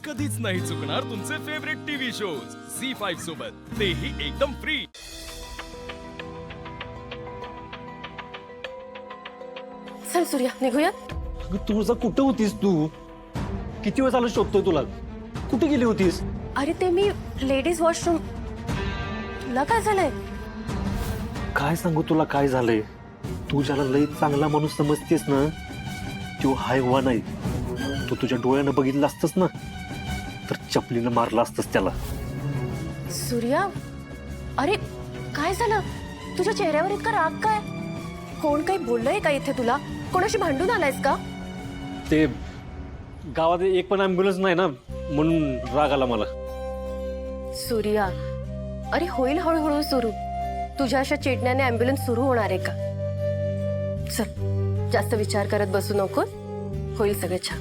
कधीच नाही चुकणार तुमचे फेवरेट टीव्ही शोज झी5 सोबत, तेही एकदम फ्री। चल सूर्या निघूया। तुझं कुठं होतीस तू? किती वेळ झालं शोधतोय तुला? कुठे गेली होतीस? अरे ते मी लेडीज वॉशरूम। तुला काय झालंय? काय सांगू तुला काय झालंय? तू ज्याला लई चांगला माणूस समजतेस ना, तो हाय हुआ नाही। तू तुझ्या डोळ्यानं बघितलं असतंस ना, तर चपलीनं मारलं असतंस त्याला। सूर्या, अरे काय झालं? तुझ्या चेहऱ्यावर इतका राग काय? कोण काही बोललंय का इथे तुला? कोणाशी भांडून आलायस का? ते गावात एक पण ॲम्ब्युलन्स नाही ना, म्हणून राग आला मला। सूर्या, अरे होईल हळूहळू सुरू। तुझ्या अशा चिडण्याने ॲम्ब्युलन्स सुरू होणार आहे का? चल, जास्त विचार करत बसू नको, होईल सगळं छान।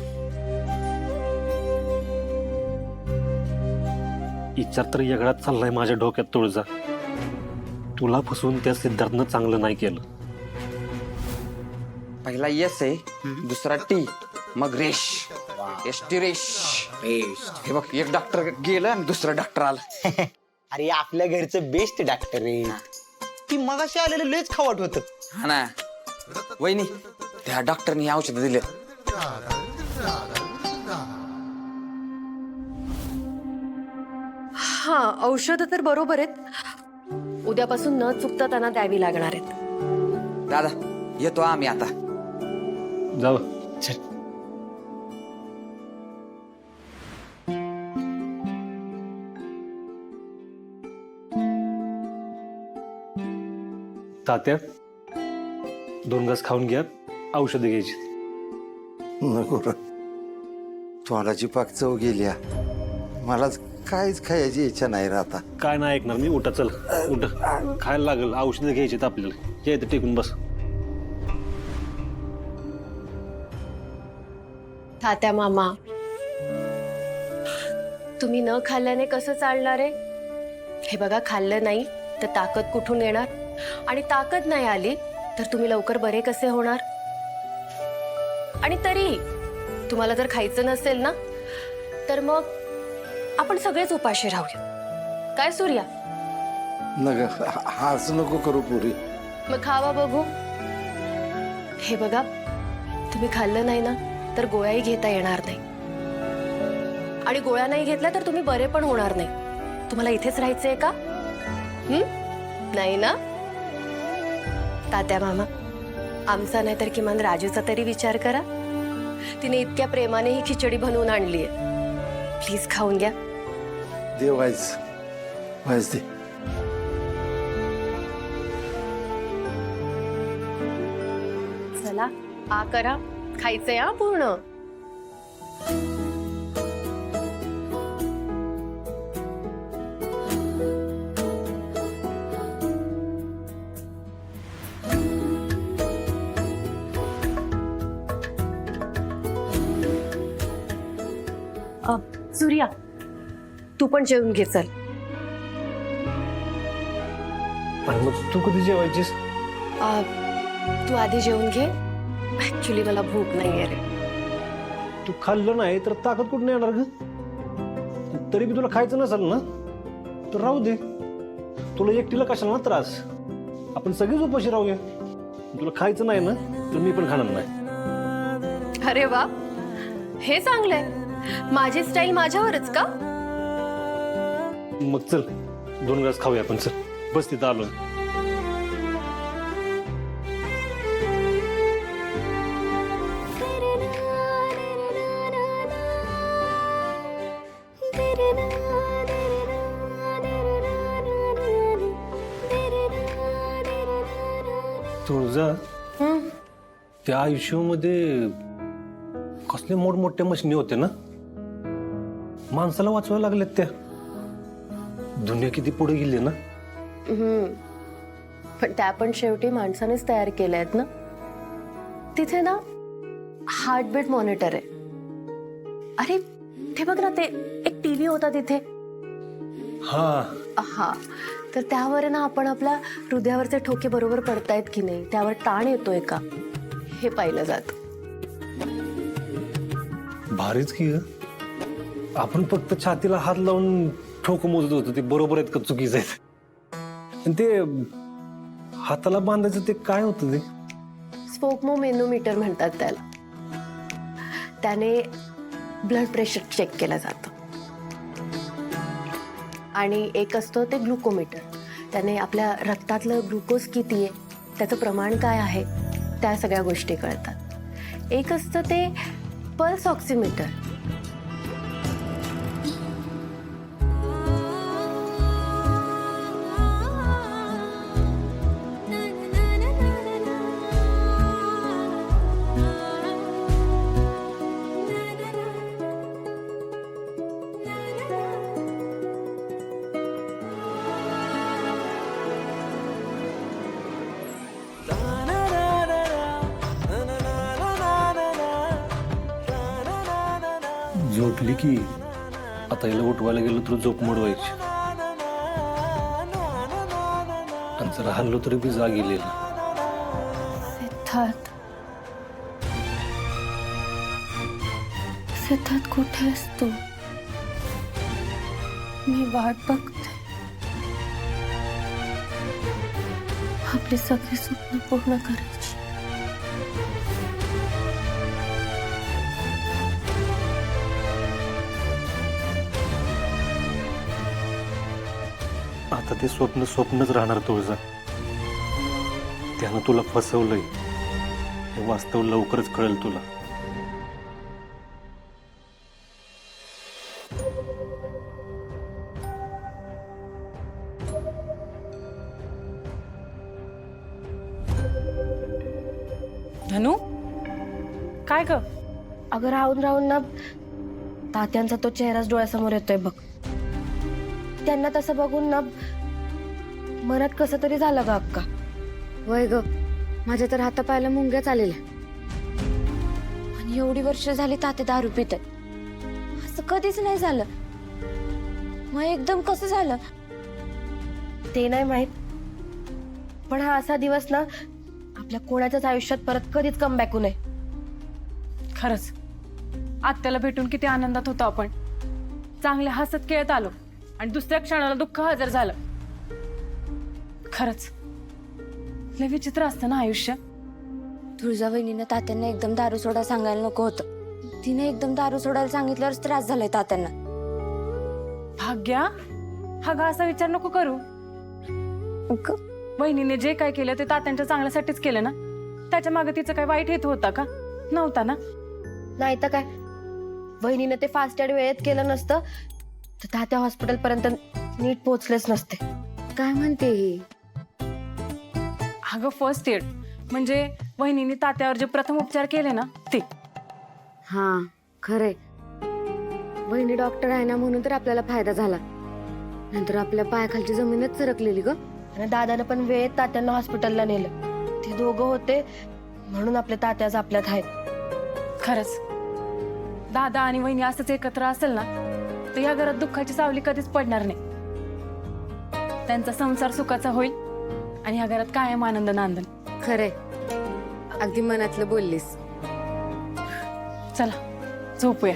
विचार तर वेगळाच चाललाय माझ्या डोक्यात तुळजा। तुला फसवून त्या सिद्धार्थनं चांगलं नाही केलं। पहिला यस आहे, दुसरा टी, मग रेश, एसटी रेश। हे बघ, एक डॉक्टर गेलं आणि दुसरा डॉक्टर आला। अरे आपल्या घरचं बेस्ट डॉक्टर आहे ती। मगाशी आलेलं लयच खावट होत। हा ना वहिनी, त्या डॉक्टरनी औषध दिले। हा, औषध तर बरोबर आहेत। उद्यापासून न चुकता त्यांना द्यावी लागणार आहेत। दादा येतो आम्ही आता। जाऊ। तात्या, 2 घास खाऊन घ्या, औषधं घ्यायची। नको रे, तोंडाची पाक चव गेल्या। मला काहीच खायची इच्छा नाही रे आता। काय नाही ऐकणार मी। उठा, चल उठा, खायला लागल, औषधं घ्यायची आपल्याला। या इथं टेकून बस। तात्या मामा, तुम्ही न खाल्ल्याने कसं चालणार आहे? हे बघा, खाल्लं नाही तर ताकद कुठून येणार? आणि ताकद नाही आली तर तुम्ही लवकर बरे कसे होणार? आणि तरी तुम्हाला जर खायचं नसेल ना, तर मग आपण सगळेच उपाशी राहूया। काय सूर्या? नग हाच नको करू पुरी। मग खावा बघू। हे बघा, तुम्ही खाल्लं नाही ना तर गोळ्याही घेता येणार नाही, आणि गोळ्या नाही घेतल्या तर तुम्ही बरे पण होणार नाही। तुम्हाला इथेच राहायचंय का? नाही ना? तात्या मामा, आमचा नाही तर किमान राजूचा तरी विचार करा। तिने इतक्या प्रेमाने ही खिचडी बनवून आणलीये, प्लीज खाऊन घ्या। दे व्हायच दे। चला आ करा, खायचंय हा पूर्ण। सूर्या, तू पण जेवून घे चल। आणि मग तू कधी जेवायचीस? तू आधी जेवून घे, ऍक्च्युली मला भूक नाहीये रे। तू खाल्लं नाही तर ताकद कुठून येणार ग? तरी बी तुला खायचं नसेल ना तर राहू दे। तुला एकटीला कशाला ना त्रास? आपण सगळेच उपाशी राहूया। तुला खायचं नाही ना तर मी पण खाणार नाही। अरे वा, हे चांगलंय। माझी स्टाईल माझ्यावरच का? मग चल, 2 घास खाऊया आपण। चल बस, तिथं आलो। तुळजा, त्या आयुष्यामध्ये कसले मोठमोठ्या मशिनी होते ना, माणसाला वाचवायला लागलेत त्या। दुनिया किती पुढे गेली ना। पण त्या पण शेवटी माणसानेच तयार केल्या आहेत ना। तिथे ना हार्टबीट मॉनिटर आहे। अरे ते बघ ना, ते एक टीव्ही होता तिथे। हा, तर त्यावर ना आपण आपल्या हृदयावरचे ठोके बरोबर पडतायत की नाही, त्यावर ताण येतोय का, हे पाहिलं जात। भारीच की ग। आपण फक्त छातीला हात लावून ठोक मोजत होतो ते बरोबर आहेत का चुकीचं आहेत. आणि ते हाताला बांधायचं ते काय होतं ते? स्पोकमो मेनोमीटर म्हणतात त्याला. त्याने ब्लड प्रेशर चेक केलं जातं. आणि एक असतं ते ग्लुकोमीटर. त्याने आपल्या रक्तातलं ग्लुकोज किती आहे, त्याचं प्रमाण काय आहे, त्या सगळ्या गोष्टी कळतात. एक असतं ते पल्स ऑक्सिमीटर. झोपली की आता हिला उठवायला गेलो तर झोप मोडवायची. आणि जरा हल्लो तरी बी जाग येईल. सिद्धार्थ, सिद्धार्थ कुठे आहेस तू? मी वाट बघते. आपली सगळी स्वप्न पूर्ण करायची. आता ते स्वप्न स्वप्नच राहणार तुळजा. त्यानं तुला फसवलंय हे वास्तव लवकरच कळेल तुला. धनु काय ग? अगं राहून राहून ना तात्यांचा तो चेहराच डोळ्यासमोर येतोय बघ. त्यांना तसं बघून ना मनात कसं तरी झालं ग अक्का. वय ग, माझ्या तर हातापायाला मुंग्याच आलेल्या. आणि एवढी वर्ष झाली ताते दारू पित आहेत. असं कधीच नाही झालं. मग एकदम कसं झालं ते नाही माहित, पण हा असा दिवस ना आपल्या कोणाच्याच आयुष्यात परत कधीच कमबॅक होऊ नये. खरंच आत्याला भेटून किती आनंदात होतो आपण. चांगले हसत खेळत आलो आणि दुसऱ्या क्षणाला दुःख हजर झालं. खरंच लय विचित्र असतं ना आयुष्य. तुळजा वहिनीनं तात्यांना एकदम दारू सोडा सांगायला नको होतं. तिने एकदम दारू सोडायला सांगितल्यावरच त्रास झालाय तात्यांना. भाग्या, हा गा असा विचार नको करू. वहिनीने जे काय केलं ते तात्यांच्या चांगल्यासाठीच केलं ना. त्याच्या मागे तिचं काय वाईट हेतू होता का? नव्हता ना. नाही तर काय, वहिनीने ते फास्ट एड वेळेत केलं नसतं तर तात्या हॉस्पिटल पर्यंत नीट पोहोचलेच नसते. काय म्हणते ही? अगं फर्स्ट एड म्हणजे वहिनीने तात्यावर जे प्रथम उपचार केले ना ते. हा खरे, वहिनी डॉक्टर आहे ना म्हणून तर आपल्याला फायदा झाला. नंतर आपल्या पायाखालची जमीनच सरकलेली ग. आणि दादानं पण वेळेत तात्यांना हॉस्पिटलला नेलं. ते दोघं होते म्हणून आपले तात्या आज आपल्यात आहेत. खरंच दादा आणि वहिनी असंच एकत्र असेल ना तर या घरात दुःखाची सावली कधीच पडणार नाही. त्यांचा संसार सुखाचा होईल आणि या घरात कायम आनंद नांदन. खरे, अगदी मनातलं बोललीस. चला झोपूया.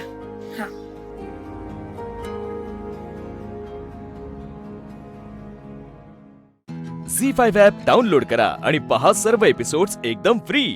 झी5 ॲप डाउनलोड करा आणि पहा सर्व एपिसोड्स एकदम फ्री.